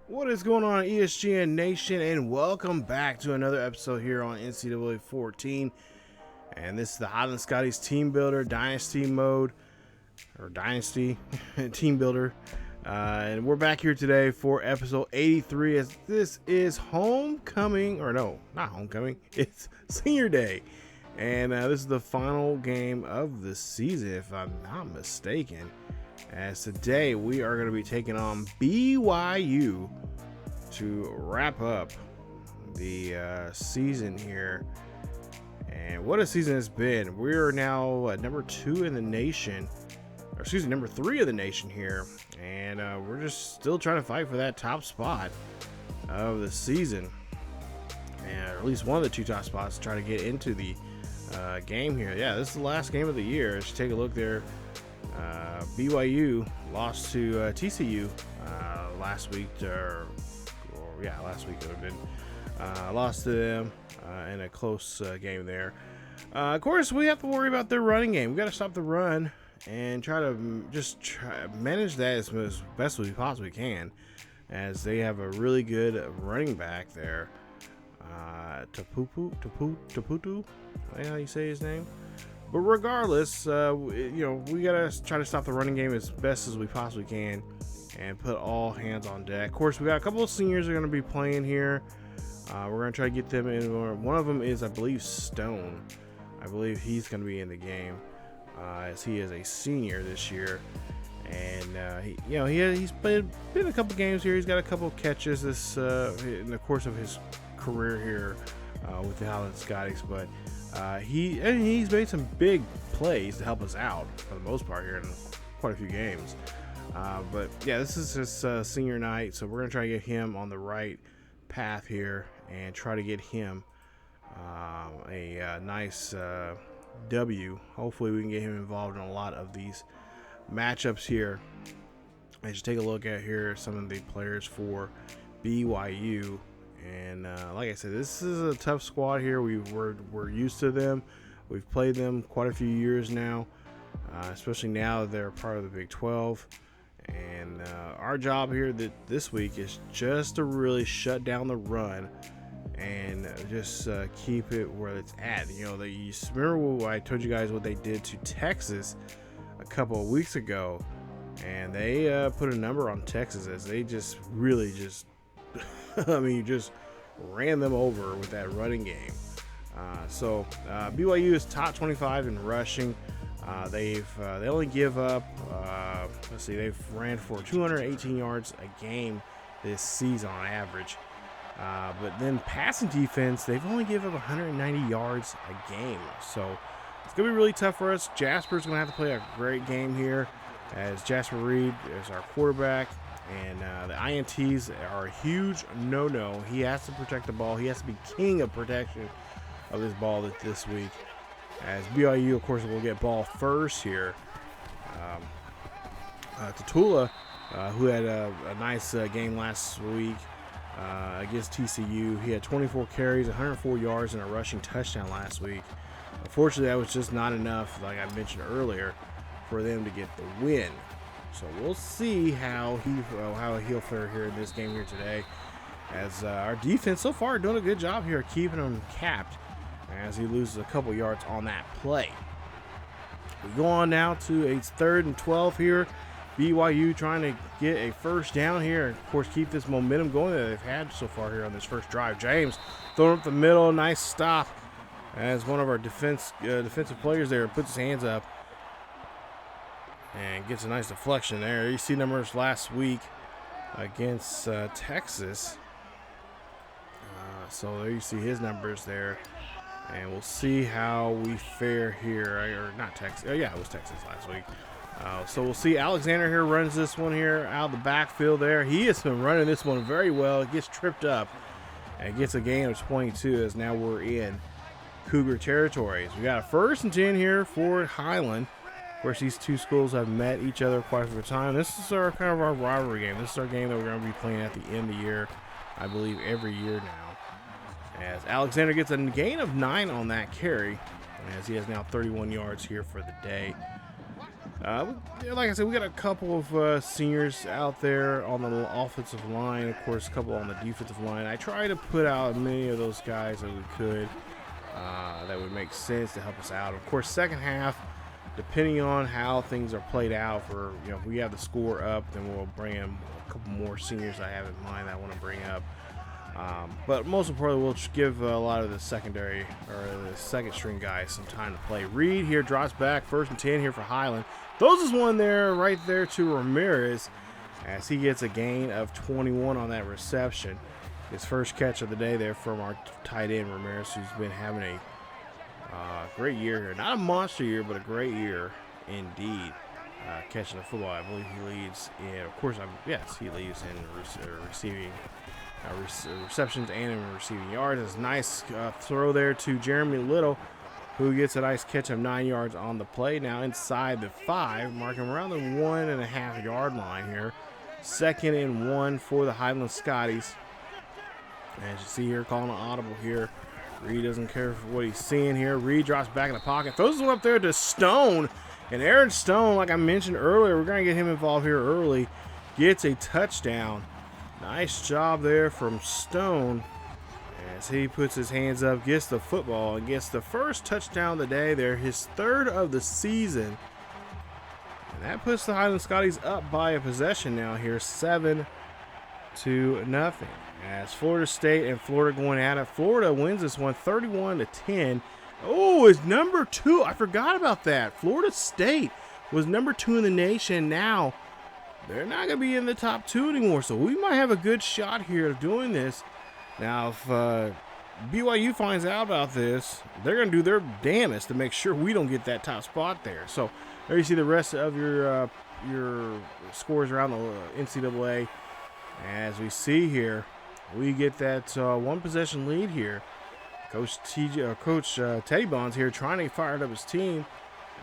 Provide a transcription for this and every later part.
What is going on, ESGN Nation, and welcome back to another episode here on NCAA 14. And this is the Highland Scotties Team Builder Dynasty mode, or Dynasty Team Builder. And we're back here today for episode 83, as this is homecoming, or no, not homecoming, it's senior day. And this is the final game of the season, if I'm not mistaken. As today we are going to be taking on BYU to wrap up the season here. And what a season it's been. We are now number 2 in the nation, or excuse me, number 3 in the nation here. And we're just still trying to fight for that top spot of the season. And at least one of the 2 top spots to try to get into the game here. Yeah, this is the last game of the year. Let's take a look there. BYU lost to TCU last week, last week it would have been. Lost to them in a close game there. Of course, we have to worry about their running game. We got to stop the run and try to manage that as best as we possibly can, as they have a really good running back there. Taputu, how you say his name? But regardless, we gotta try to stop the running game as best as we possibly can and put all hands on deck. Of course, we got a couple of seniors that are gonna be playing here. We're gonna try to get them in. One of them is, I believe, Stone. I believe he's gonna be in the game, as he is a senior this year. And he's been a couple games here. He's got a couple of catches in the course of his career here with the Highland Scotties, but he's made some big plays to help us out for the most part here in quite a few games. But yeah, this is his senior night, so we're gonna try to get him on the right path here and try to get him a nice W. Hopefully we can get him involved in a lot of these matchups here. I should take a look at here some of the players for BYU. And like I said, this is a tough squad here. We're used to them. We've played them quite a few years now, especially now that they're part of the Big 12. And our job here this week is just to really shut down the run and just keep it where it's at. You remember what I told you guys what they did to Texas a couple of weeks ago, and they put a number on Texas as they just really just just ran them over with that running game. So BYU is top 25 in rushing. They only give up. They've ran for 218 yards a game this season on average. But then passing defense, they've only given up 190 yards a game. So it's gonna be really tough for us. Jasper's gonna have to play a great game here, as Jasper Reid is our quarterback. And the INTs are a huge no-no. He has to protect the ball. He has to be king of protection of this ball this week. As BYU, of course, will get ball first here. Tolutau, who had a nice game last week against TCU. He had 24 carries, 104 yards, and a rushing touchdown last week. Unfortunately, that was just not enough, like I mentioned earlier, for them to get the win. So we'll see how he'll fare here in this game here today, as our defense so far doing a good job here keeping him capped as he loses a couple yards on that play. We go on now to a 3rd and 12 here. BYU trying to get a first down here and, of course, keep this momentum going that they've had so far here on this first drive. James throwing up the middle, nice stop as one of our defensive players there puts his hands up and gets a nice deflection there. You see numbers last week against Texas. So there you see his numbers there. And we'll see how we fare here. Or not Texas. Oh, yeah, it was Texas last week. So we'll see. Alexander here runs this one here out of the backfield there. He has been running this one very well. It gets tripped up and gets a gain of 22, as now we're in Cougar territories. We got a 1st and 10 here for Highland. Of course, these two schools have met each other quite a few times. This is our rivalry game. This is our game that we're going to be playing at the end of the year, I believe, every year now. As Alexander gets a gain of 9 on that carry, as he has now 31 yards here for the day. Like I said, we got a couple of seniors out there on the offensive line, of course, a couple on the defensive line. I try to put out as many of those guys as we could that would make sense to help us out. Of course, second half, depending on how things are played out, for if we have the score up, then we'll bring in a couple more seniors I have in mind that I want to bring up. But most importantly, we'll give a lot of the secondary or the second string guys some time to play. Reid here drops back, 1st and 10 here for Highland. Throws this one there, right there to Ramirez, as he gets a gain of 21 on that reception. His first catch of the day there from our tight end Ramirez, who's been having a great year here. Not a monster year, but a great year indeed. Catching the football, I believe he leads in. Of course, yes, he leads in receiving. Receptions and in receiving yards. It's a nice throw there to Jeremy Little, who gets a nice catch of 9 yards on the play. Now inside the 5, marking around the 1.5 yard line here. 2nd and 1 for the Highland Scotties. As you see here, calling an audible here. Reid doesn't care for what he's seeing here. Reid drops back in the pocket, throws one up there to Stone. And Aaron Stone, like I mentioned earlier, we're going to get him involved here early, gets a touchdown. Nice job there from Stone as he puts his hands up, gets the football, and gets the first touchdown of the day there, his 3rd of the season. And that puts the Highland Scotties up by a possession now here, 7-0. As Florida State and Florida going at it. Florida wins this one 31-10. Oh, it's number 2. I forgot about that. Florida State was number 2 in the nation. Now they're not going to be in the top 2 anymore, so we might have a good shot here of doing this. Now, if BYU finds out about this, they're going to do their damnedest to make sure we don't get that top spot there. So there you see the rest of your scores around the NCAA. As we see here, we get that one possession lead here. Coach Teddy Bonds here trying to fire up his team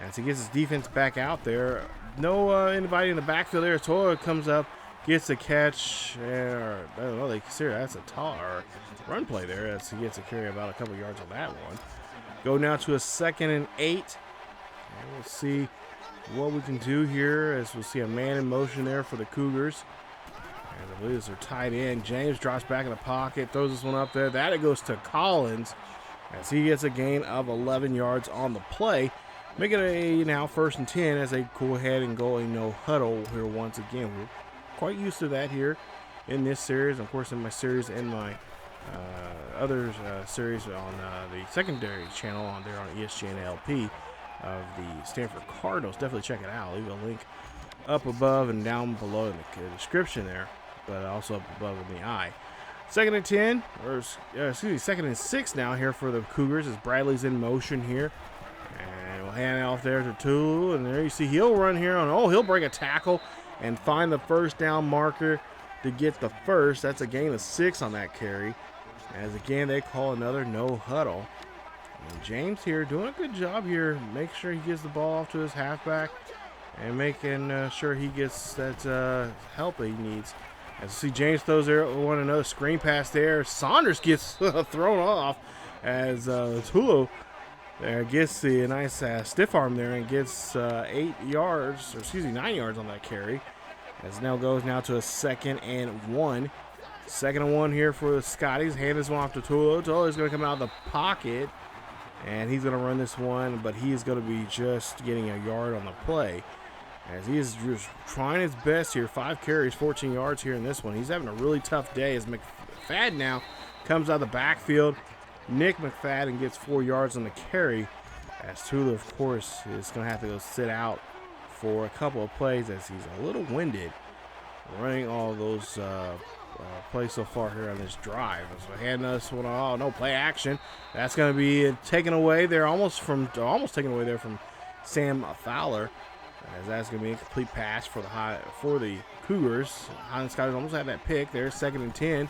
as he gets his defense back out there. No anybody in the backfield there. Tolutau comes up, gets a catch. I don't know, they consider that's a run play there as he gets a carry about a couple yards on that one. Go now to a 2nd and 8. And we'll see what we can do here as we'll see a man in motion there for the Cougars. And I believe it's their tight end. James drops back in the pocket, throws this one up there. That it goes to Collins as he gets a gain of 11 yards on the play. Make it a now 1st and 10 as they go ahead and go a no huddle here once again. We're quite used to that here in this series. Of course, in my series and my other series on the secondary channel on there on ESGNet of the Stanford Cardinals. Definitely check it out. I'll leave a link up above and down below in the description there, but also up above in the eye. 2nd and 10, or excuse me, 2nd and 6 now here for the Cougars as Bradley's in motion here. And we'll hand it off there to Tolutau, and there you see he'll run here on, he'll break a tackle and find the first down marker to get the first. That's a gain of 6 on that carry. As again, they call another no huddle. And James here doing a good job here. Make sure he gives the ball off to his halfback and making sure he gets that help that he needs. As you see, James throws there another screen pass there. Saunders gets thrown off as Tolutau there gets the nice stiff arm there and gets 9 yards on that carry. As now goes now to a 2nd and 1. 2nd and 1 here for the Scotties. Hand this one off to Tolutau. Tolutau's going to come out of the pocket, and he's going to run this one, but he is going to be just getting a yard on the play. As he is just trying his best here. 5 carries, 14 yards here in this one. He's having a really tough day as McFadden now comes out of the backfield. Nick McFadden gets 4 yards on the carry. As Tolutau, of course, is going to have to go sit out for a couple of plays as he's a little winded running all those plays so far here on this drive. So hand us one, no play action. That's going to be taken away there, almost taken away there from Sam Fowler. As that's going to be a complete pass for the Cougars. Highland Scotties almost had that pick there. 2nd and 10.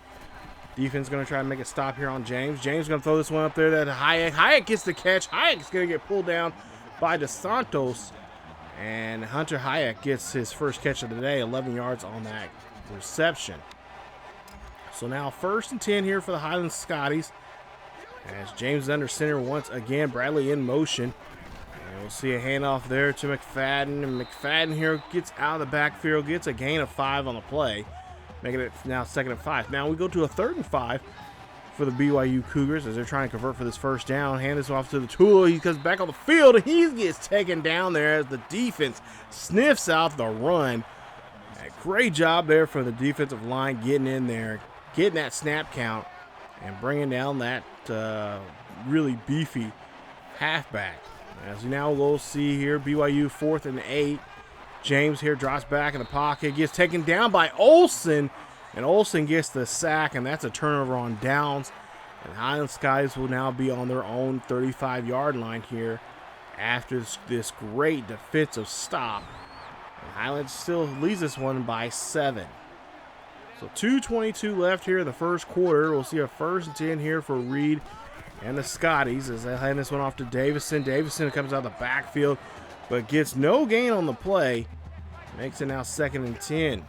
Defense going to try to make a stop here on James. James going to throw this one up there to Hayek. Hayek gets the catch. Hayek's going to get pulled down by DeSantos. And Hunter Hayek gets his first catch of the day, 11 yards on that reception. So now 1st and 10 here for the Highland Scotties. As James is under center once again. Bradley in motion. And we'll see a handoff there to McFadden, and McFadden here gets out of the backfield, gets a gain of 5 on the play, making it now 2nd and 5. Now we go to a 3rd and 5 for the BYU Cougars as they're trying to convert for this first down. Hand this off to the Tolutau. He comes back on the field, and he gets taken down there as the defense sniffs out the run. Great job there for the defensive line getting in there, getting that snap count, and bringing down that really beefy halfback. As we now will see here, BYU 4th and 8. James here drops back in the pocket, gets taken down by Olsen, and Olsen gets the sack, and that's a turnover on downs. And Highland Scotties will now be on their own 35-yard line here after this great defensive stop. And Highland still leads this one by 7. So 2:22 left here in the first quarter. We'll see a 1st and 10 here for Reid and the Scotties as they hand this one off to Davison. Davison comes out of the backfield but gets no gain on the play. Makes it now 2nd and 10.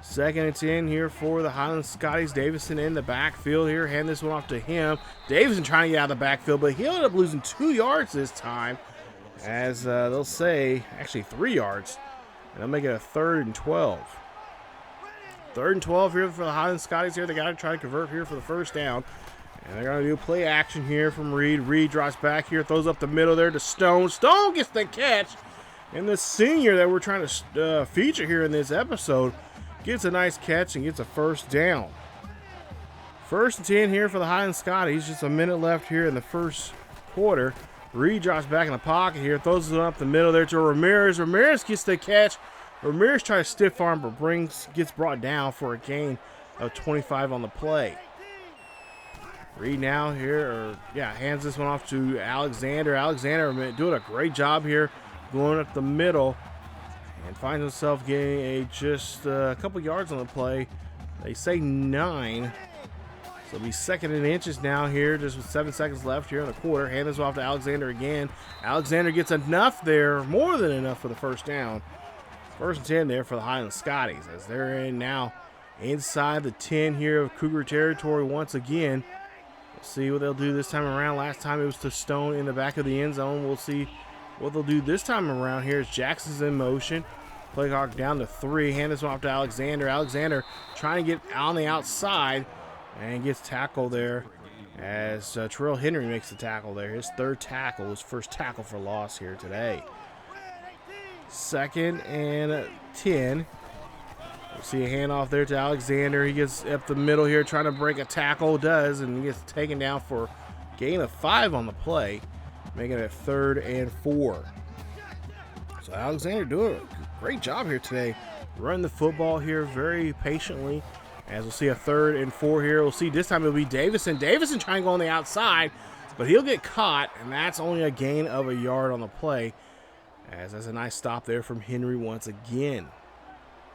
2nd and 10 here for the Highland Scotties. Davison in the backfield here. Hand this one off to him. Davison trying to get out of the backfield, but he'll end up losing 2 yards this time. As they'll say, actually 3 yards. And they'll make it a 3rd and 12. 3rd and 12 here for the Highland Scotties here. They got to try to convert here for the first down. And they're going to do play action here from Reid. Reid drops back here, throws up the middle there to Stone. Stone gets the catch. And the senior that we're trying to feature here in this episode gets a nice catch and gets a first down. 1st and 10 here for the Highland Scotties. Just a minute left here in the first quarter. Reid drops back in the pocket here, throws it up the middle there to Ramirez. Ramirez gets the catch. Ramirez tries to stiff arm, but gets brought down for a gain of 25 on the play. Reid now here, hands this one off to Alexander. Alexander doing a great job here, going up the middle, and finds himself getting just a couple yards on the play. They say 9. So it'll be 2nd and inches now here, just with 7 seconds left here in the quarter. Hand this off to Alexander again. Alexander gets enough there, more than enough for the first down. 1st and 10 there for the Highland Scotties as they're in now inside the 10 here of Cougar territory once again. We'll see what they'll do this time around. Last time it was to Stone in the back of the end zone. We'll see what they'll do this time around here as Jackson's in motion. Play clock down to 3. Hand this off to Alexander. Alexander trying to get on the outside and gets tackled there as Terrell Henry makes the tackle there. His 3rd tackle, his 1st tackle for loss here today. 2nd and 10. We'll see a handoff there to Alexander. He gets up the middle here trying to break a tackle. Does, and he gets taken down for gain of 5 on the play, making it 3rd and 4. So Alexander doing a great job here today. Running the football here very patiently. As we'll see a 3rd and 4 here. We'll see this time it'll be Davison. Davison trying to go on the outside, but he'll get caught, and that's only a gain of a yard on the play. As that's a nice stop there from Henry once again.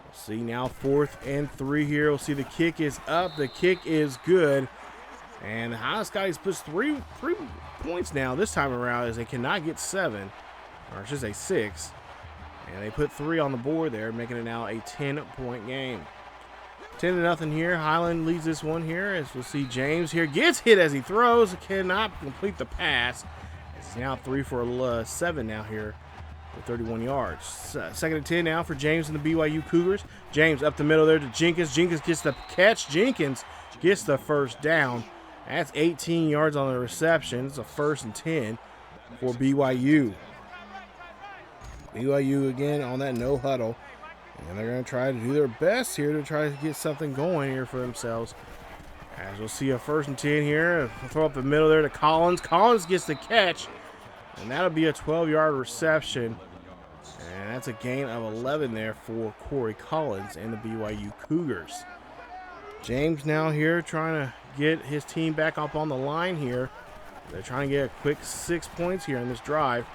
We'll see now 4th and 3 here. We'll see the kick is up. The kick is good. And the Highland Scotties puts three points now this time around as they cannot get 7, or I should say 6. And they put 3 on the board there, making it now a 10-point game. 10-0 here. Highland leads this one here as we'll see James here gets hit as he throws. Cannot complete the pass. It's now 3 for 7 now here with 31 yards. 2nd and 10 now for James and the BYU Cougars. James up the middle there to Jenkins. Jenkins gets the catch. Jenkins gets the first down. That's 18 yards on the reception. It's a 1st and 10 for BYU. BYU again on that no huddle. And they're going to try to do their best here to try to get something going here for themselves. As we'll see a 1st and 10 here. Throw up the middle there to Collins. Collins gets the catch. And that'll be a 12-yard reception. And that's a gain of 11 there for Corey Collins and the BYU Cougars. James now here trying to get his team back up on the line here. They're trying to get a quick 6 points here in this drive.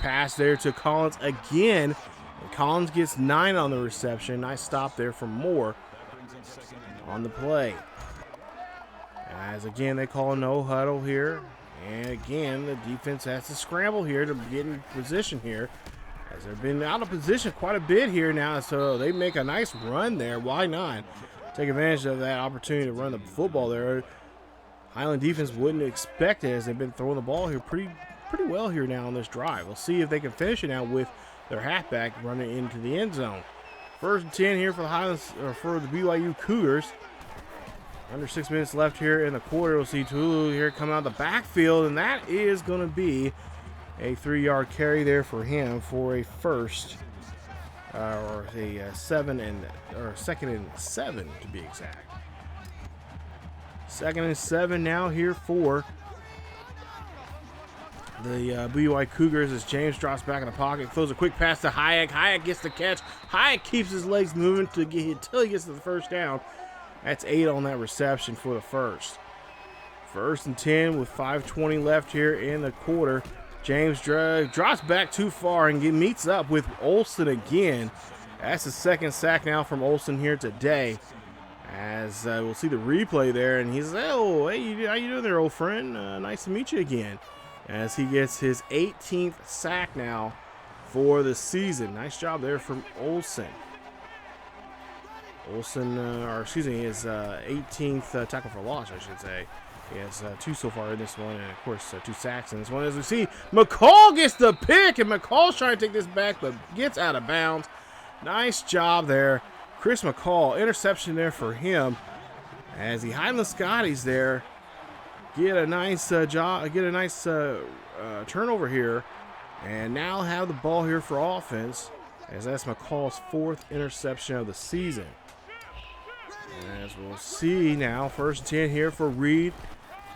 Pass there to Collins again. And Collins gets 9 on the reception. Nice stop there from Moore on the play. As again, they call a no huddle here. And again, the defense has to scramble here to get in position here. As they've been out of position quite a bit here now. So they make a nice run there. Why not? Take advantage of that opportunity to run the football there. Highland defense wouldn't expect it as they've been throwing the ball here pretty pretty well here now on this drive. We'll see if they can finish it out with their halfback running into the end zone. 1st and 10 here for the Highlands, or for the BYU Cougars. Under 6 minutes left here in the quarter. We'll see Tolutau here come out of the backfield, and that is going to be a 3-yard carry there for him for a first, or a 2nd and 7 to be exact. 2nd and 7 now here for the BYU Cougars as James drops back in the pocket, throws a quick pass to Hayek. Hayek gets the catch. Hayek keeps his legs moving until he gets to the first down. That's 8 on that reception for the first. 1st and 10 with 5:20 left here in the quarter. James drops back too far and meets up with Olsen again. That's the 2nd sack now from Olsen here today. As we'll see the replay there, and he's, oh, hey, how you doing there, old friend? Nice to meet you again. As he gets his 18th sack now for the season. Nice job there from Olsen. His 18th tackle for loss, I should say. He has 2 so far in this one, and of course 2 sacks in this one. As we see, McCall gets the pick, and McCall's trying to take this back, but gets out of bounds. Nice job there, Chris McCall. Interception there for him. As the Highland Scotties there get a nice turnover here, and now have the ball here for offense. As that's McCall's 4th interception of the season. As we'll see now, 1st and 10 here for Reid.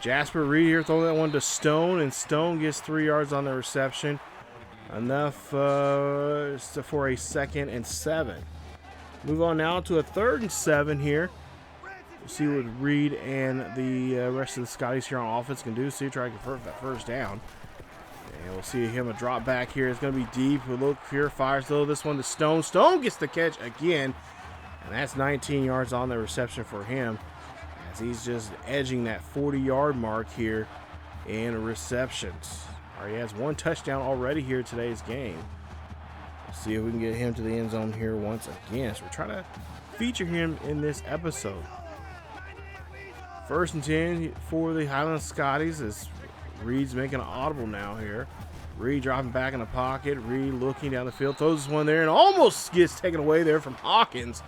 Jasper Reid here throwing that one to Stone, and Stone gets 3 yards on the reception. Enough for a 2nd and 7. Move on now to a 3rd and 7 here. We'll see what Reid and the rest of the Scotties here on offense can do. See, try to convert that first down. And we'll see him a drop back here. It's going to be deep. We'll look here, fires though. This one to Stone. Stone gets the catch again. And that's 19 yards on the reception for him, as he's just edging that 40-yard mark here in receptions. All right, he has 1 touchdown already here today's game. We'll see if we can get him to the end zone here once again. So we're trying to feature him in this episode. 1st and 10 for the Highland Scotties as Reid's making an audible now here. Reid dropping back in the pocket. Reid looking down the field. Throws this one there and almost gets taken away there from Hawkins.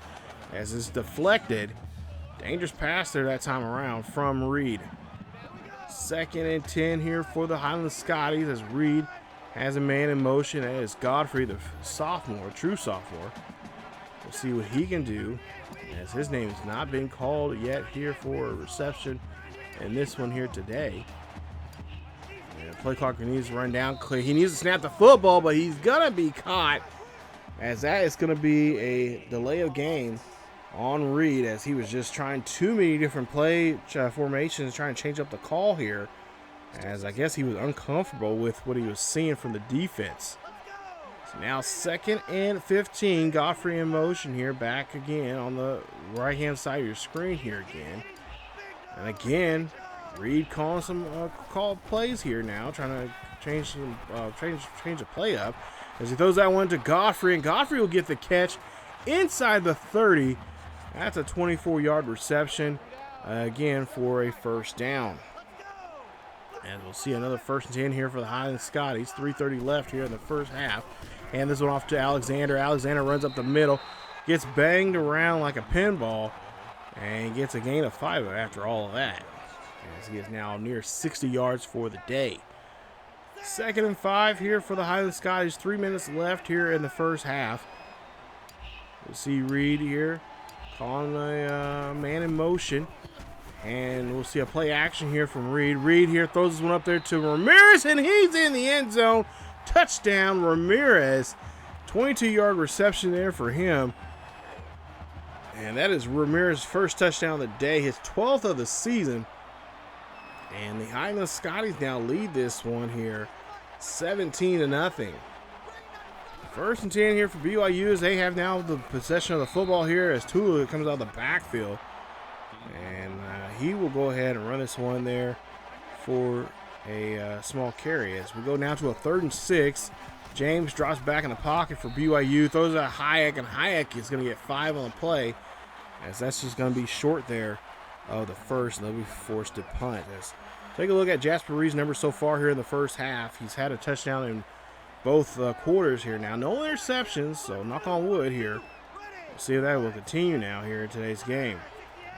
As it's deflected. Dangerous pass there that time around from Reid. 2nd and 10 here for the Highland Scotties as Reid has a man in motion. That is Godfrey, the sophomore, true sophomore. We'll see what he can do, as his name has not been called yet here for a reception in this one here today. And play clock needs to run down. He needs to snap the football, but he's going to be caught, as that is going to be a delay of game on Reid, as he was just trying too many different play formations, trying to change up the call here, as I guess he was uncomfortable with what he was seeing from the defense. So now 2nd and 15, Godfrey in motion here, back again on the right-hand side of your screen here again. And again, Reid calling some call plays here now, trying to change the play up, as he throws that one to Godfrey, and Godfrey will get the catch inside the 30. That's a 24-yard reception, again for a first down. And we'll see another 1st and 10 here for the Highland Scotties. 3:30 left here in the first half. Hand this one off to Alexander. Alexander runs up the middle, gets banged around like a pinball, and gets a gain of 5 after all of that, as he is now near 60 yards for the day. 2nd and 5 here for the Highland Scotties. 3 minutes left here in the first half. We'll see Reid here calling a man in motion. And we'll see a play action here from Reid. Reid here throws this one up there to Ramirez, and he's in the end zone. Touchdown, Ramirez. 22-yard reception there for him. And that is Ramirez's first touchdown of the day, his 12th of the season. And the Highland Scotties now lead this one here, 17-0. 1st and 10 here for BYU, as they have now the possession of the football here, as Tolutau comes out of the backfield. And he will go ahead and run this one there for a small carry. As we go now to a 3rd and 6, James drops back in the pocket for BYU, throws it at Hayek, and Hayek is going to get 5 on the play, as that's just going to be short there of the first, and they'll be forced to punt. As Take a look at Jasper Reid's numbers so far here in the first half. He's had a touchdown in both quarters here now. No interceptions, so knock on wood here. We'll see if that will continue now here in today's game.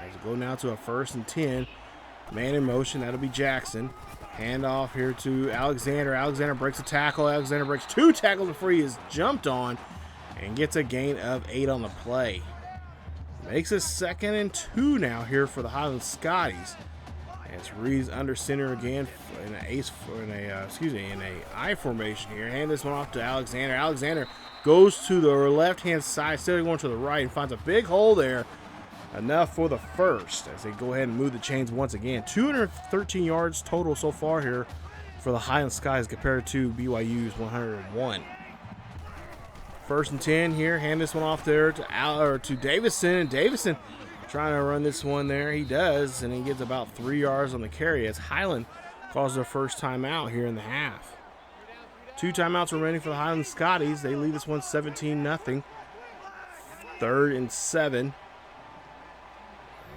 As we go now to a 1st and 10. Man in motion, that'll be Jackson. Hand off here to Alexander. Alexander breaks a tackle. Alexander breaks 2 tackles before he is jumped on and gets a gain of 8 on the play. Makes it 2nd and 2 now here for the Highland Scotties. As Reid's under center again in a I formation here. Hand this one off to Alexander. Alexander goes to the left-hand side, instead of going to the right, and finds a big hole there. Enough for the first as they go ahead and move the chains once again. 213 yards total so far here for the Highland Skies compared to BYU's 101. 1st and 10 here. Hand this one off there to Davison. Davison trying to run this one there. He does, and he gets about 3 yards on the carry as Highland calls their first timeout here in the half. 2 timeouts remaining for the Highland Scotties. They lead this one 17-0. 3rd and 7.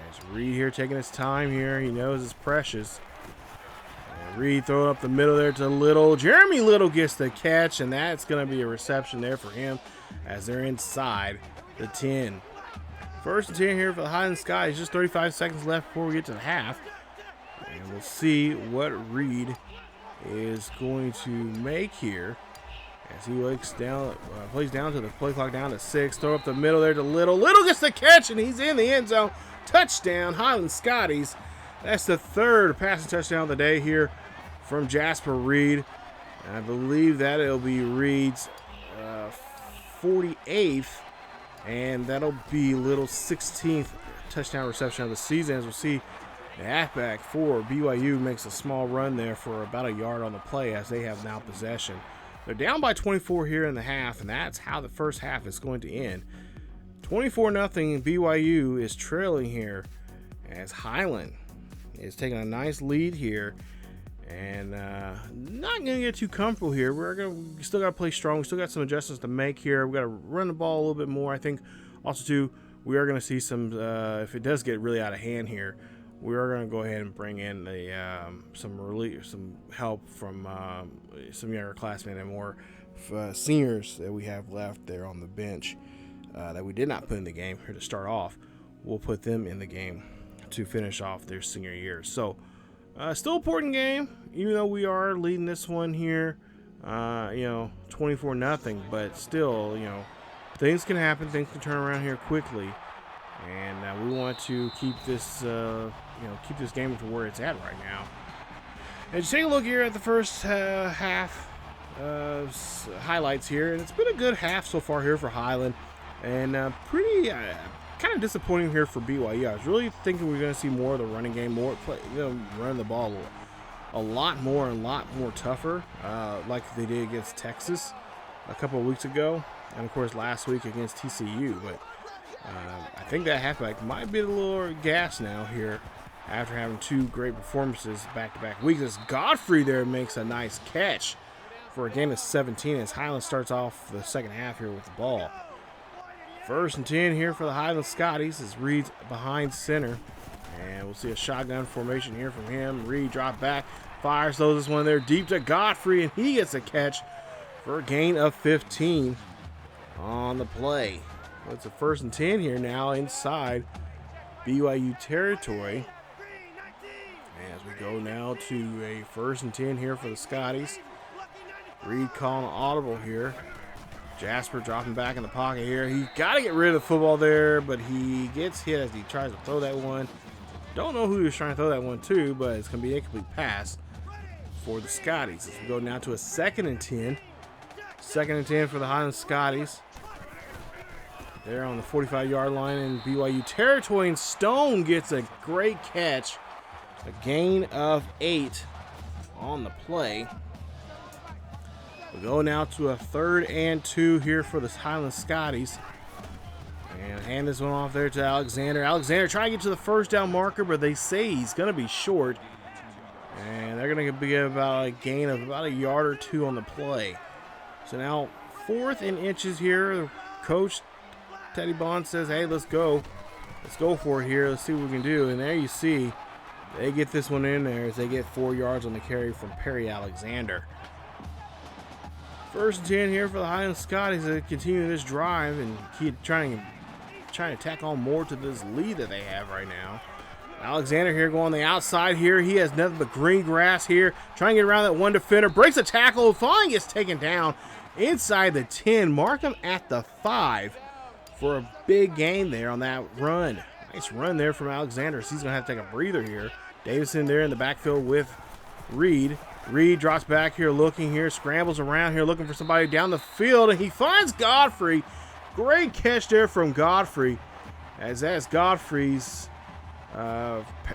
As Reid here taking his time here. He knows it's precious. And Reid throwing up the middle there to Little. Jeremy Little gets the catch, and that's going to be a reception there for him as they're inside the 10. 1st and 10 here for the Highland Skies. Just 35 seconds left before we get to the half. And we'll see what Reid is going to make here. As he plays down to the play clock down to 6. Throw up the middle there to Little. Little gets the catch, and he's in the end zone. Touchdown, Highland Scotties. That's the 3rd passing touchdown of the day here from Jasper Reid. And I believe that it'll be Reid's 48th. And that'll be Little's 16th touchdown reception of the season. As we'll see, the halfback for BYU makes a small run there for about a yard on the play as they have now possession. They're down by 24 here in the half, and that's how the first half is going to end. 24-0 BYU is trailing here as Highland is taking a nice lead here. And not going to get too comfortable here. We still got to play strong. We still got some adjustments to make here. We got to run the ball a little bit more. I think also too, we are going to see some. If it does get really out of hand here, we are going to go ahead and bring in some help from some younger classmen and more seniors that we have left there on the bench that we did not put in the game here to start off. We'll put them in the game to finish off their senior year. So. Still important game, even though we are leading this one here, 24-0. But still, things can happen. Things can turn around here quickly, and we want to keep this, keep this game to where it's at right now. And just take a look here at the first half highlights here, and it's been a good half so far here for Highland, and pretty. Kind of disappointing here for BYU. I was really thinking we were going to see more of the running game, more play, run the ball a lot more tougher, like they did against Texas a couple of weeks ago, and of course last week against TCU. But I think that halfback might be a little gas now here after having 2 great performances back-to-back weeks. As Godfrey there makes a nice catch for a gain of 17 as Highland starts off the second half here with the ball. 1st and 10 here for the Highland Scotties as Reid's behind center. And we'll see a shotgun formation here from him. Reid drop back, fires, throws this one there deep to Godfrey, and he gets a catch for a gain of 15 on the play. So it's a 1st and 10 here now inside BYU territory. As we go now to a 1st and 10 here for the Scotties. Reid calling audible here. Jasper dropping back in the pocket here. He got to get rid of the football there, but he gets hit as he tries to throw that one. Don't know who he was trying to throw that one to, but it's going to be a complete pass for the Scotties. As we go now to a 2nd and 10. 2nd and 10 for the Highland Scotties. They're on the 45-yard line in BYU territory, and Stone gets a great catch. A gain of 8 on the play. We go now to a 3rd and 2 here for the Highland Scotties. And hand this one off there to Alexander. Alexander trying to get to the first down marker, but they say he's going to be short. And they're going to be about a gain of about a yard or 2 on the play. So now 4th and inches here. Coach Teddy Bond says, hey, let's go. Let's go for it here. Let's see what we can do. And there you see They get this one in there as they get 4 yards on the carry from Perry Alexander. First and 10 here for the Highland Scotties to continue this drive and keep trying to tack on more to this lead that they have right now. Alexander here going on the outside here. He has nothing but green grass here. Trying to get around that one defender. Breaks a tackle. Finally gets taken down inside the 10. Mark him at the 5 for a big gain there on that run. Nice run there from Alexander. So he's going to have to take a breather here. Davison there in the backfield with Reid. Reid drops back here looking here. Scrambles around here looking for somebody down the field. And he finds Godfrey. Great catch there from Godfrey. As that's Godfrey's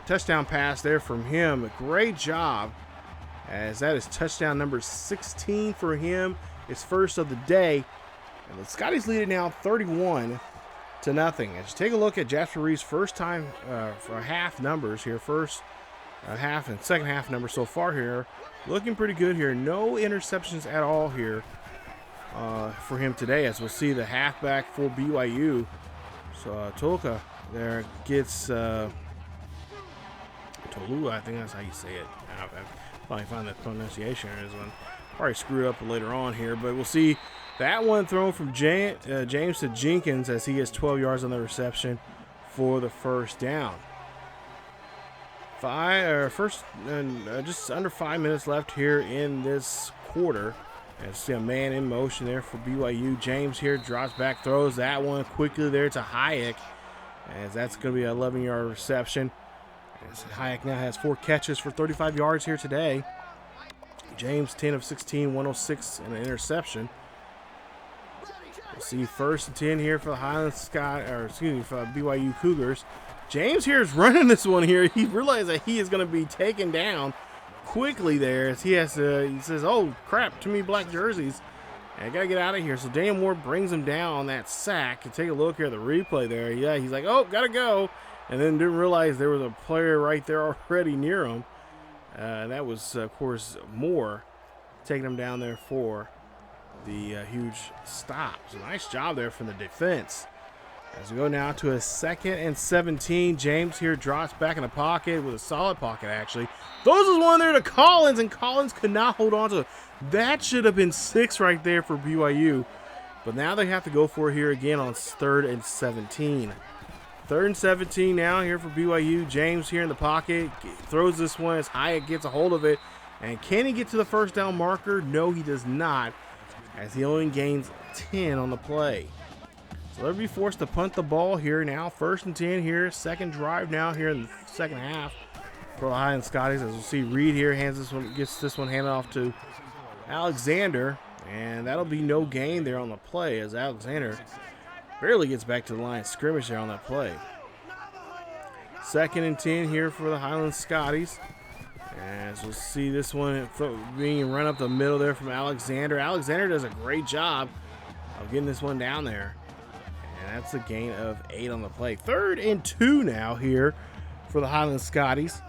touchdown pass there from him. Great job, as that is touchdown number 16 for him. His first of the day. And the Scotties lead it now 31-0. As you take a look at Jasper Reid's first time for half numbers here, first half and second half numbers so far here, looking pretty good here. No interceptions at all here for him today, as we'll see the halfback for BYU. So Tolutau there gets Tolutau, I think that's how you say it. I'll probably find the pronunciation on this one. Probably screwed up later on here, but we'll see that one thrown from James to Jenkins as he gets 12 yards on the reception for the first down. Just under 5 minutes left here in this quarter. And see a man in motion there for BYU. James here drops back, throws that one quickly there to Hayek, as that's going to be an 11-yard reception. As Hayek now has 4 catches for 35 yards here today. James 10 of 16, 106 and an interception. We'll see first and 10 here for the Highland for BYU Cougars. James here is running this one here. He realized that he is going to be taken down quickly there, as he says, oh crap, too many black jerseys, and I gotta get out of here. So Daniel Moore brings him down on that sack. And take a look here at the replay there. Yeah, he's like, oh, gotta go, and then didn't realize there was a player right there already near him. That was of course Moore taking him down there for the huge stop. So nice job there from the defense. As we go now to a 2nd and 17, James here drops back in the pocket with a solid pocket actually. Throws this one there to Collins, and Collins could not hold on to it. That should have been 6 right there for BYU. But now they have to go for it here again on 3rd and 17. 3rd and 17 now here for BYU. James here in the pocket. Throws this one as Hyatt gets a hold of it. And can he get to the first down marker? No, he does not, as he only gains 10 on the play. So they'll be forced to punt the ball here now. 1st and 10 here. Second drive now here in the second half for the Highland Scotties. As we'll see, Reid here gets this one handed off to Alexander. And that'll be no gain there on the play, as Alexander barely gets back to the line of scrimmage there on that play. 2nd and 10 here for the Highland Scotties. As we'll see this one being run up the middle there from Alexander. Alexander does a great job of getting this one down there. And that's a gain of 8 on the play. 3rd and 2 now here for the Highland Scotties,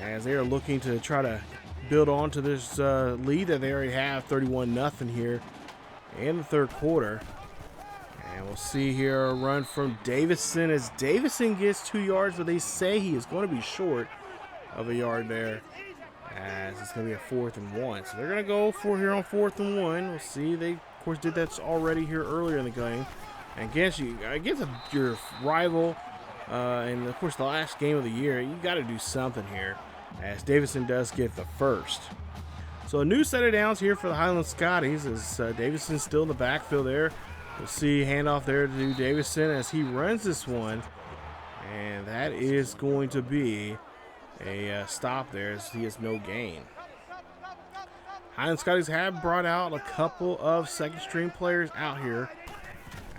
as they are looking to try to build on to this lead that they already have, 31-0 here in the 3rd quarter. And we'll see here a run from Davison, as Davison gets 2 yards, but they say he is going to be short of a yard there, as it's going to be a 4th and 1. So they're going to go for here on 4th and 1. We'll see. They, of course, did that already here earlier in the game. And against your rival, and of course the last game of the year, you got to do something here, as Davison does get the first. So a new set of downs here for the Highland Scotties, as Davison's still in the backfield there. We'll see handoff there to Davison as he runs this one, and that is going to be a stop there, as he has no gain. Highland Scotties have brought out a couple of second-string players out here.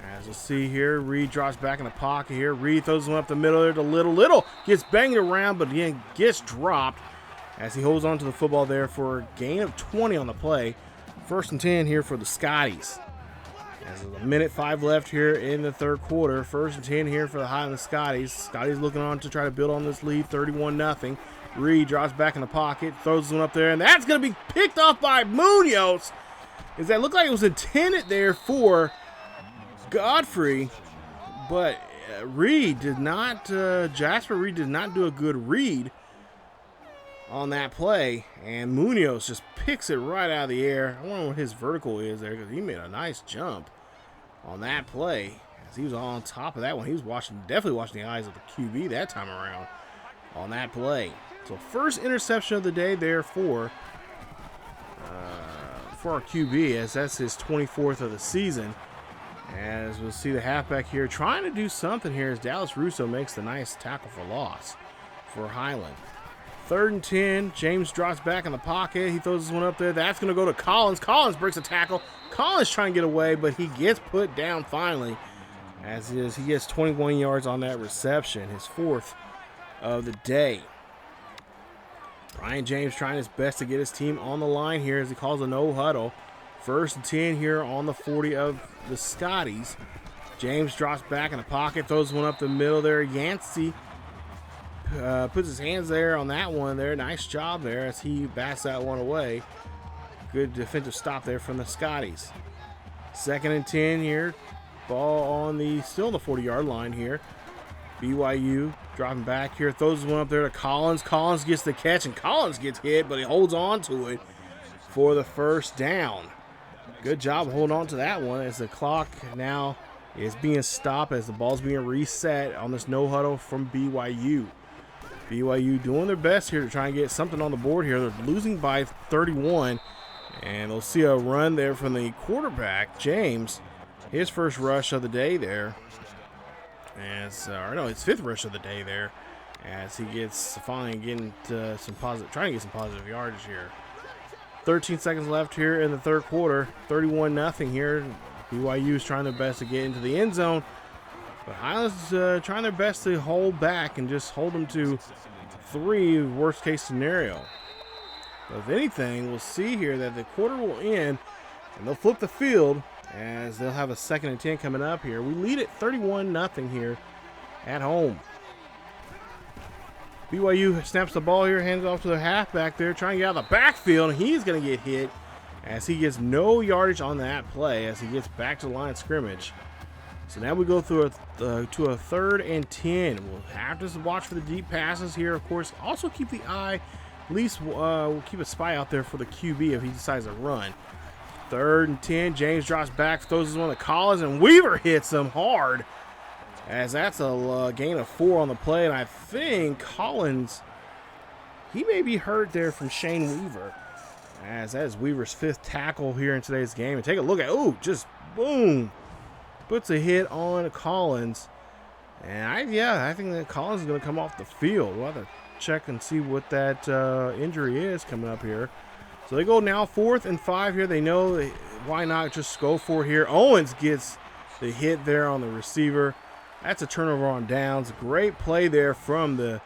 As we'll see here, Reid drops back in the pocket here. Reid throws one up the middle there to Little. Gets banged around, but again gets dropped as he holds on to the football there for a gain of 20 on the play. 1st and 10 here for the Scotties. As there's a minute 5 left here in the 3rd quarter. 1st and 10 here for the Highland Scotties. Scotties looking on to try to build on this lead, 31-0. Reid drops back in the pocket, throws one up there, and that's going to be picked off by Munoz. As that looked like it was intended there for Godfrey, but Reid did not, Jasper Reid did not do a good read on that play, and Munoz just picks it right out of the air. I wonder what his vertical is there, because he made a nice jump on that play as he was on top of that one. He was definitely watching the eyes of the QB that time around on that play. So first interception of the day there for our QB, as that's his 24th of the season. As we'll see the halfback here trying to do something here as Dallas Russo makes the nice tackle for loss for Highland. 3rd and 10. James drops back in the pocket. He throws this one up there. That's going to go to Collins. Collins breaks a tackle. Collins trying to get away, but he gets put down finally. As he gets 21 yards on that reception, his 4th of the day. Brian James trying his best to get his team on the line here as he calls a no huddle. 1st and 10 here on the 40 of the Scotties. James drops back in the pocket, throws one up the middle there. Yancey puts his hands there on that one there. Nice job there as he bats that one away. Good defensive stop there from the Scotties. 2nd and 10 here. Ball on still on the 40-yard line here. BYU dropping back here, throws one up there to Collins. Collins gets the catch, and Collins gets hit, but he holds on to it for the 1st down. Good job holding on to that one as the clock now is being stopped as the ball's being reset on this no huddle from BYU. BYU doing their best here to try and get something on the board here. They're losing by 31, and they'll see a run there from the quarterback, James. His first rush of the day there. His 5th rush of the day there, as he gets finally getting trying to get some positive yardage here. 13 seconds left here in the 3rd quarter. 31-0 here. BYU is trying their best to get into the end zone, but Highland's trying their best to hold back and just hold them to 3, worst case scenario. But if anything, we'll see here that the quarter will end and they'll flip the field, as they'll have a 2nd and 10 coming up here. We lead at 31-0 here at home. BYU snaps the ball here, hands it off to the halfback there, trying to get out of the backfield, and he's going to get hit as he gets no yardage on that play as he gets back to the line of scrimmage. So now we go through to a 3rd and 10. We'll have to watch for the deep passes here, of course. Also keep the eye, at least we'll keep a spy out there for the QB if he decides to run. 3rd and 10. James drops back, throws this one to Collins, and Weaver hits him hard, as that's a gain of 4 on the play. And I think Collins, he may be hurt there from Shane Weaver, as that is Weaver's 5th tackle here in today's game. And take a look at, just boom, puts a hit on Collins. And I think that Collins is going to come off the field. We'll have to check and see what that injury is coming up here. So they go now 4th and 5 here. They know why not just go for it here. Owens gets the hit there on the receiver. That's a turnover on downs. Great play there from the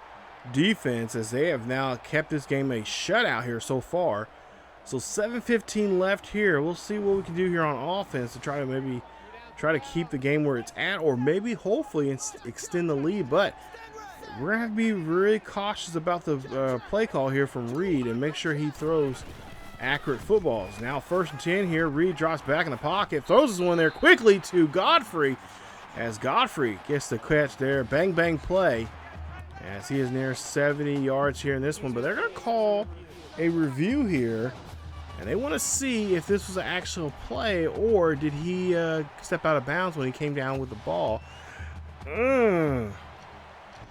defense, as they have now kept this game a shutout here so far. So 7:15 left here. We'll see what we can do here on offense to try to keep the game where it's at, or maybe hopefully extend the lead. But we're going to have to be really cautious about the play call here from Reid and make sure he throws accurate footballs. Now 1st and 10 here. Reid drops back in the pocket, throws this one there quickly to Godfrey, as Godfrey gets the catch there. Bang bang play, as he is near 70 yards here in this one. But they're going to call a review here, and they want to see if this was an actual play, or did he step out of bounds when he came down with the ball.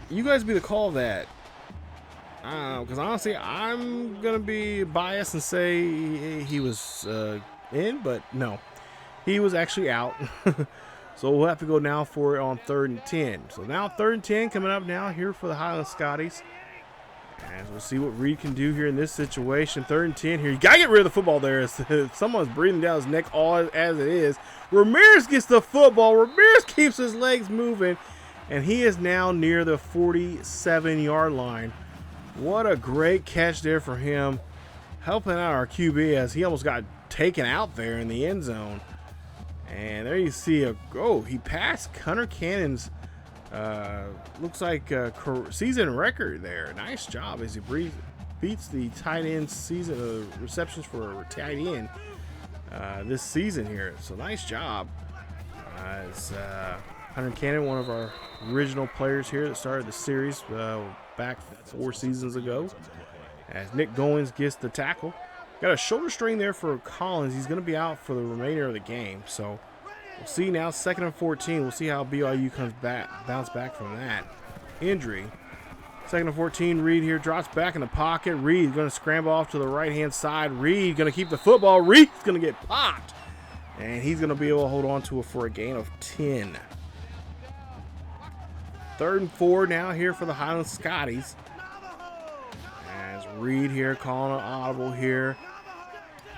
You guys be the call of that. Because honestly, I'm going to be biased and say he was in, but no. He was actually out. So we'll have to go now for it on 3rd and 10. So now 3rd and 10 coming up now here for the Highland Scotties. As we'll see what Reid can do here in this situation. 3rd and 10 here. You got to get rid of the football there. Someone's breathing down his neck all as it is. Ramirez gets the football. Ramirez keeps his legs moving, and he is now near the 47-yard line. What a great catch there for him, helping out our QB as he almost got taken out there in the end zone. And there you see he passed Hunter Cannon's looks like season record there. Nice job as he beats the tight end season receptions for a tight end this season here. So nice job. It's Hunter Cannon, one of our original players here that started the series back 4 seasons ago. as Nick Goins gets the tackle. Got a shoulder strain there for Collins. He's going to be out for the remainder of the game. So we'll see now, 2nd and 14. We'll see how BYU comes back, bounce back from that injury. 2nd and 14, Reid here drops back in the pocket. Reid going to scramble off to the right-hand side. Reid going to keep the football. Reid's going to get popped. And he's going to be able to hold on to it for a gain of 10. 3rd and 4 now here for the Highland Scotties. As Reid here calling an audible here.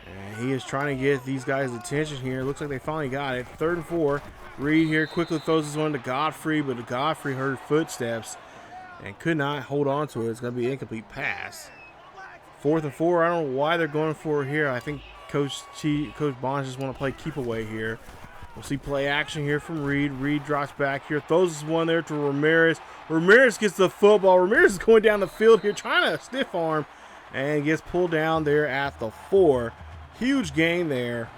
And he is trying to get these guys' attention here. Looks like they finally got it. 3rd and 4. Reid here quickly throws this one to Godfrey, but Godfrey heard footsteps and could not hold on to it. It's going to be an incomplete pass. 4th and 4. I don't know why they're going for it here. I think Coach Bonds just want to play keep away here. We'll see play action here from Reid. Reid drops back here, throws this one there to Ramirez. Ramirez gets the football. Ramirez is going down the field here, trying to stiff arm, and gets pulled down there at the 4. Huge gain there,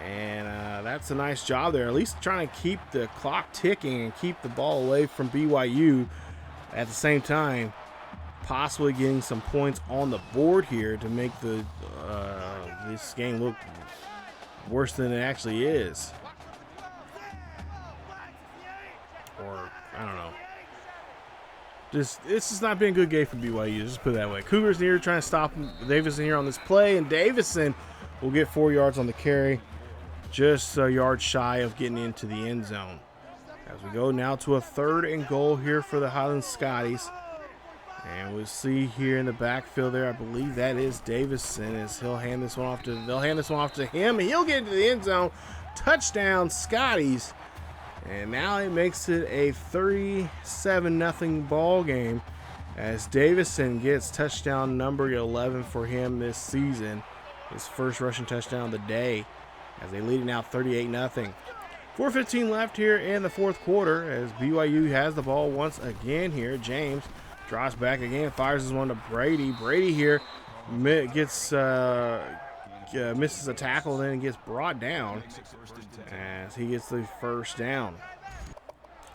and that's a nice job there. At least trying to keep the clock ticking and keep the ball away from BYU. At the same time, possibly getting some points on the board here to make the this game look worse than it actually is. Or, I don't know. It's just not been a good game for BYU. Just put it that way. Cougars here trying to stop Davison here on this play, and Davison will get 4 yards on the carry. Just a yard shy of getting into the end zone. As we go now to a 3rd and goal here for the Highland Scotties. And we'll see here in the backfield there, I believe that is Davison, as they'll hand this one off to him. He'll get into the end zone. Touchdown, Scotties. And now it makes it a 37-0 ball game as Davison gets touchdown number 11 for him this season. His first rushing touchdown of the day as they lead it now 38-0. 4:15 left here in the 4th quarter as BYU has the ball once again here. James drops back again, fires this one to Brady. Brady here gets misses a tackle, then gets brought down as he gets the 1st down.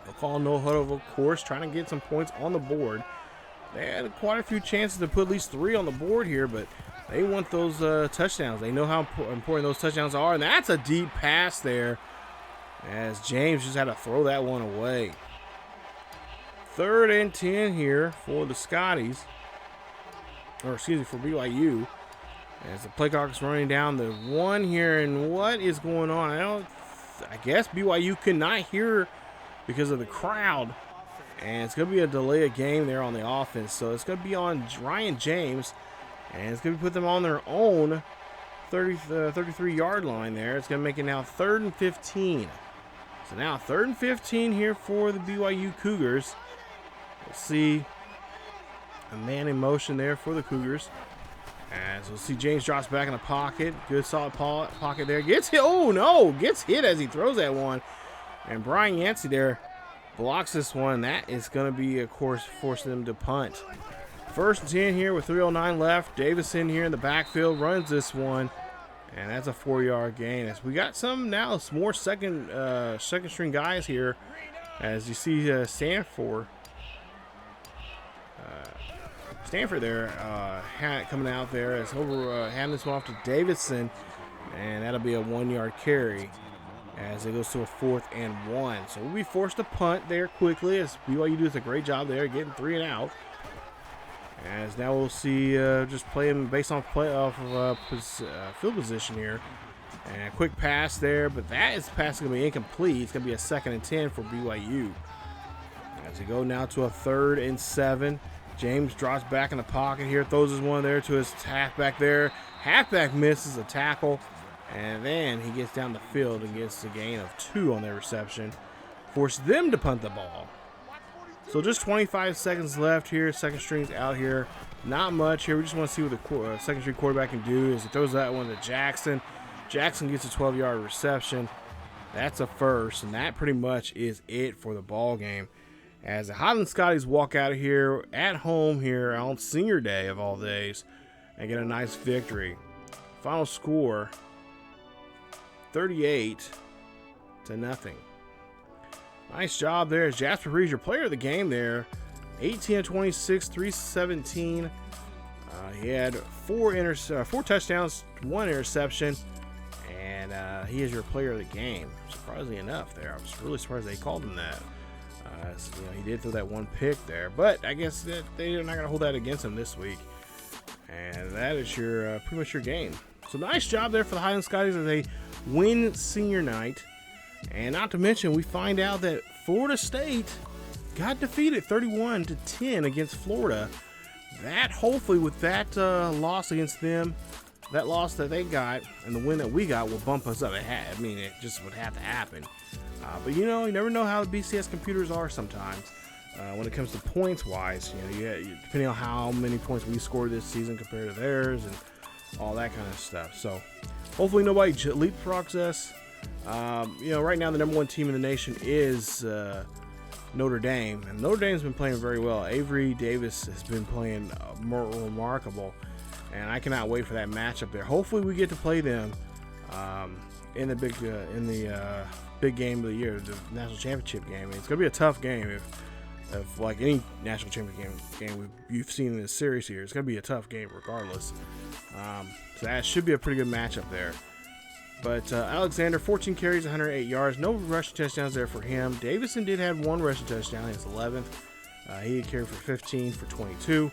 They'll call no huddle, of course, trying to get some points on the board. They had quite a few chances to put at least 3 on the board here, but they want those touchdowns. They know how important those touchdowns are, and that's a deep pass there as James just had to throw that one away. 3rd and 10 here for the Scotties, or excuse me, for BYU. As the play clock is running down the 1 here, and what is going on? I guess BYU could not hear because of the crowd, and it's going to be a delay of game there on the offense. So it's going to be on Ryan James, and it's going to put them on their own 33-yard line there. It's going to make it now 3rd and 15. So now 3rd and 15 here for the BYU Cougars. We'll see a man in motion there for the Cougars. As we'll see James drops back in the pocket. Good solid pocket there. Gets hit. Oh, no. Gets hit as he throws that one. And Brian Yancey there blocks this one. That is going to be, of course, forcing them to punt. 1st and 10 here with 3:09 left. Davison here in the backfield runs this one. And that's a 4-yard gain. As we got some now, some more second string guys here. As you see Stanford there coming out there as over handing this one off to Davidson, and that'll be a 1-yard carry as it goes to a 4th and 1. So we'll be forced to punt there quickly as BYU does a great job there getting 3 and out. As now we'll see just playing based on field position here. And a quick pass there, but that pass is going to be incomplete. It's going to be a 2nd and 10 for BYU. As we go now to a 3rd and 7. James drops back in the pocket here, throws his one there to his halfback there. Halfback misses a tackle, and then he gets down the field and gets a gain of 2 on their reception. Force them to punt the ball. So just 25 seconds left here. Second string's out here. Not much here. We just want to see what the second string quarterback can do as he throws that one to Jackson. Jackson gets a 12-yard reception. That's a first, and that pretty much is it for the ball game. As the Highland Scotties walk out of here at home here on senior day of all days and get a nice victory. Final score, 38-0. Nice job there. Jasper Reid, your player of the game there. 18 of 26, 317. He had four touchdowns, 1 interception, and he is your player of the game. Surprisingly enough, there, I was really surprised they called him that. So, you know, he did throw that 1 pick there, but I guess that they're not going to hold that against him this week. And that is your pretty much your game. So nice job there for the Highland Scotties as they win senior night. And not to mention, we find out that Florida State got defeated 31-10 against Florida. That hopefully with that loss against them, that loss that they got and the win that we got will bump us up. I mean, it just would have to happen. But you know, you never know how the BCS computers are sometimes. When it comes to points wise, you know, depending on how many points we scored this season compared to theirs and all that kind of stuff. So hopefully nobody leapfrogs us. You know, right now the #1 team in the nation is Notre Dame, and Notre Dame's been playing very well. Avery Davis has been playing more remarkable, and I cannot wait for that matchup there. Hopefully we get to play them in the big game of the year, the national championship game. It's going to be a tough game if like any national championship game you've seen in this series here. It's going to be a tough game regardless. So that should be a pretty good matchup there. But Alexander, 14 carries, 108 yards. No rushing touchdowns there for him. Davison did have 1 rushing touchdown, his 11th. He had carry for 15 for 22.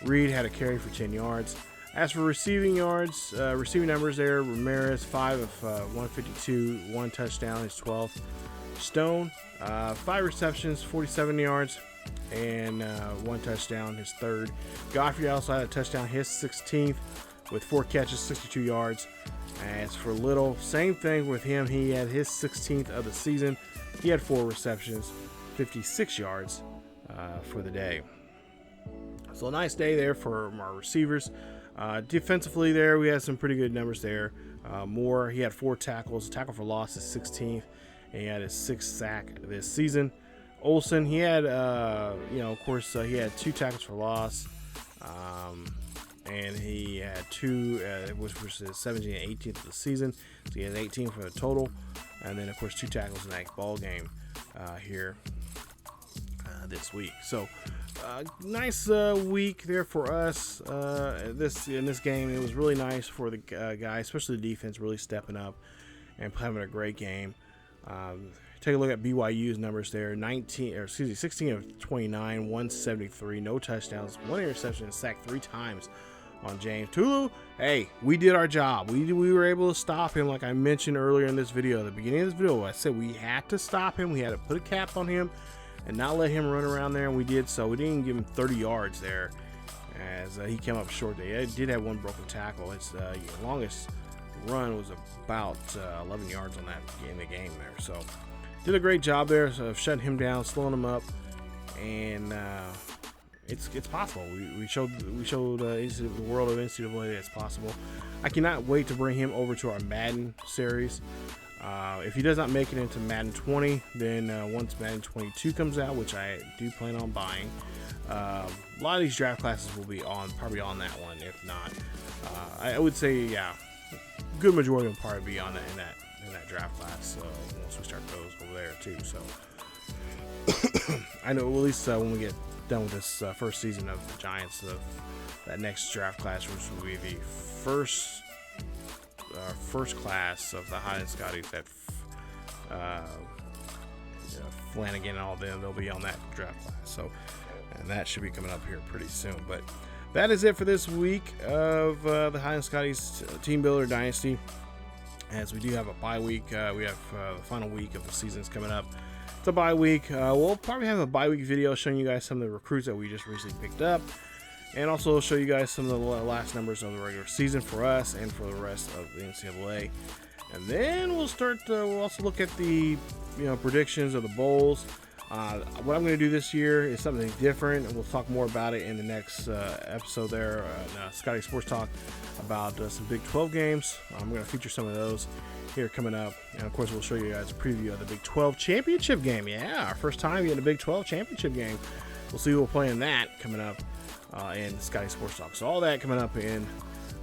Reed had a carry for 10 yards. As for receiving yards, receiving numbers there, Ramirez, 5 of 152, 1 touchdown, his 12th. Stone, 5 receptions, 47 yards, and 1 touchdown, his 3rd. Godfrey also had a touchdown, his 16th, with 4 catches, 62 yards. As for Little, same thing with him. He had his 16th of the season. He had 4 receptions, 56 yards for the day. So a nice day there for our receivers. Defensively there, we had some pretty good numbers there. Moore, he had 4 tackles. Tackle for loss is 16th. And he had his 6th sack this season. Olsen, he had, you know, of course, he had 2 tackles for loss. And he had 2, which was his 17th and 18th of the season. So he has 18 for the total. And then, of course, 2 tackles in that ball game here this week. So, nice week there for us. In this game, it was really nice for the guys, especially the defense, really stepping up and having a great game. Take a look at BYU's numbers there. 16 of 29, 173, no touchdowns, 1 interception, and sacked 3 times on James. Tulu, hey, we did our job. We were able to stop him, like I mentioned earlier in this video. At the beginning of this video, I said we had to stop him. We had to put a cap on him and not let him run around there, and we did so. We didn't give him 30 yards there as he came up short. They did have 1 broken tackle. His longest run was about 11 yards on that in the game there. So did a great job there of shutting him down, slowing him up, and it's possible. We showed the world of NCAA that it's possible. I cannot wait to bring him over to our Madden series. If he does not make it into Madden 20, then once Madden 22 comes out, which I do plan on buying, a lot of these draft classes will be probably on that one. If not, I would say, yeah, good majority will probably be on that in that draft class. Once we start those over there too. So I know at least when we get done with this first season of the Giants, that next draft class, which will be the first class of the Highland Scotties, that Flanagan and all them, they'll be on that draft class. So, and that should be coming up here pretty soon. But that is it for this week of the Highland Scotties Team Builder Dynasty. As we do have a bye week, we have the final week of the season's coming up. It's a bye week. We'll probably have a bye week video showing you guys some of the recruits that we just recently picked up, and also show you guys some of the last numbers of the regular season for us and for the rest of the NCAA. And then we'll start. We'll also look at the predictions of the bowls. What I'm going to do this year is something different, and we'll talk more about it in the next episode there, Scotty Sports Talk, about some Big 12 games. I'm going to feature some of those here coming up, and of course we'll show you guys a preview of the Big 12 championship game. Yeah, our first time in the Big 12 championship game. We'll see who will play in that coming up in Scotty Sports Talk. So all that coming up in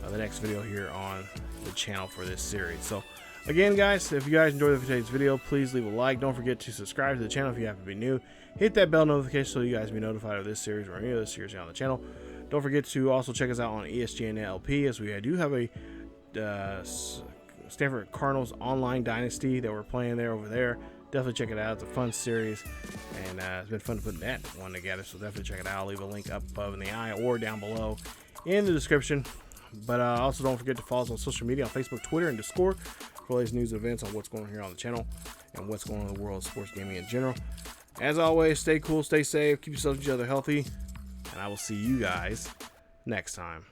the next video here on the channel for this series. So again, guys, if you guys enjoyed today's video, please leave a like. Don't forget to subscribe to the channel if you happen to be new. Hit that bell notification so you guys be notified of this series or any other series on the channel. Don't forget to also check us out on ESGNet LP, as we do have a Stanford Cardinals online Dynasty that we're playing there over there. Definitely check it out. It's a fun series, and it's been fun to put that one together, so definitely check it out. I'll leave a link up above in the eye or down below in the description. But also don't forget to follow us on social media on Facebook, Twitter, and Discord for latest news and events on what's going on here on the channel and what's going on in the world of sports gaming in general. As always, stay cool, stay safe, keep yourself and each other healthy, and I will see you guys next time.